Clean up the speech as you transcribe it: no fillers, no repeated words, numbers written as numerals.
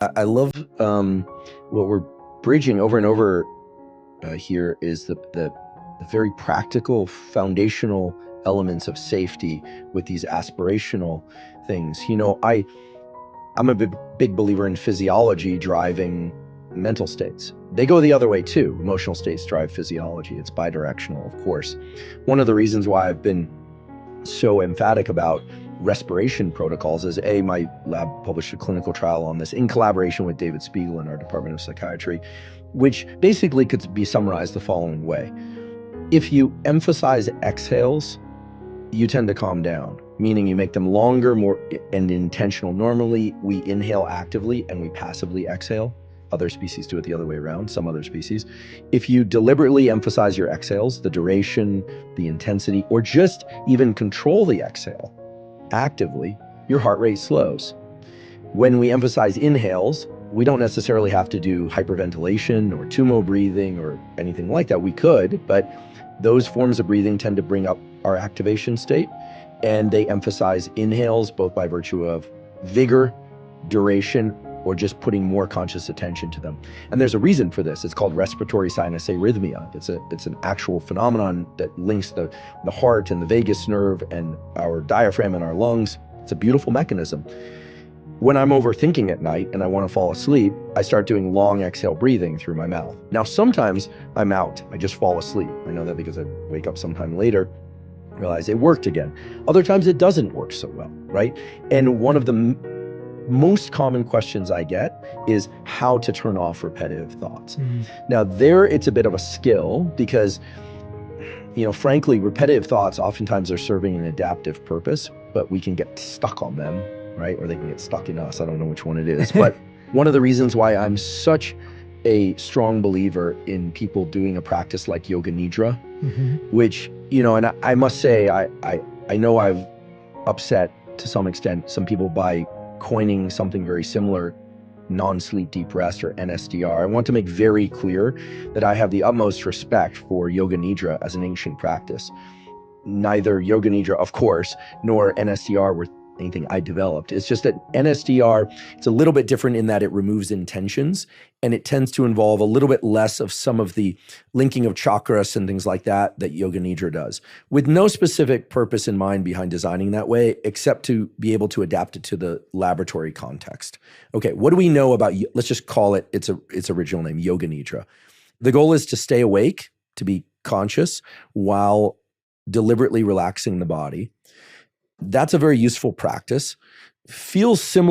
I love what we're bridging over and over here is the very practical foundational elements of safety with these aspirational things. I'm a big believer in physiology driving mental states. They go the other way too. Emotional states drive physiology. It's bidirectional, of course. One of the reasons why I've been so emphatic about respiration protocols is my lab published a clinical trial on this in collaboration with David Spiegel in our Department of Psychiatry, which basically could be summarized the following way. If you emphasize exhales, you tend to calm down, meaning you make them longer, more and intentional. Normally, we inhale actively and we passively exhale. Other species do it the other way around, some other species. If you deliberately emphasize your exhales, the duration, the intensity, or just even control the exhale actively, your heart rate slows. When we emphasize inhales, we don't necessarily have to do hyperventilation or tumo breathing or anything like that. We could, but those forms of breathing tend to bring up our activation state, and they emphasize inhales both by virtue of vigor, duration, or just putting more conscious attention to them. And there's a reason for this. It's called respiratory sinus arrhythmia. It's an actual phenomenon that links the heart and the vagus nerve and our diaphragm and our lungs. It's a beautiful mechanism. When I'm overthinking at night and I want to fall asleep, I start doing long exhale breathing through my mouth. Now, sometimes I'm out. I just fall asleep. I know that because I wake up sometime later, realize it worked again. Other times it doesn't work so well, right? And one of the most common questions I get is how to turn off repetitive thoughts. Now, there it's a bit of a skill because, frankly, repetitive thoughts oftentimes are serving an adaptive purpose, but we can get stuck on them, right? Or they can get stuck in us. I don't know which one it is. But one of the reasons why I'm such a strong believer in people doing a practice like Yoga Nidra, which, and I must say, I know I've upset to some extent some people by coining something very similar, non-sleep deep rest or NSDR. I want to make very clear that I have the utmost respect for Yoga Nidra as an ancient practice. Neither Yoga Nidra, of course, nor NSDR were anything I developed. It's just that NSDR, it's a little bit different in that it removes intentions, and it tends to involve a little bit less of some of the linking of chakras and things like that Yoga Nidra does, with no specific purpose in mind behind designing that way, except to be able to adapt it to the laboratory context. Okay, what do we know about, let's just call it its original name, Yoga Nidra. The goal is to stay awake, to be conscious while deliberately relaxing the body. That's a very useful practice. Feels similar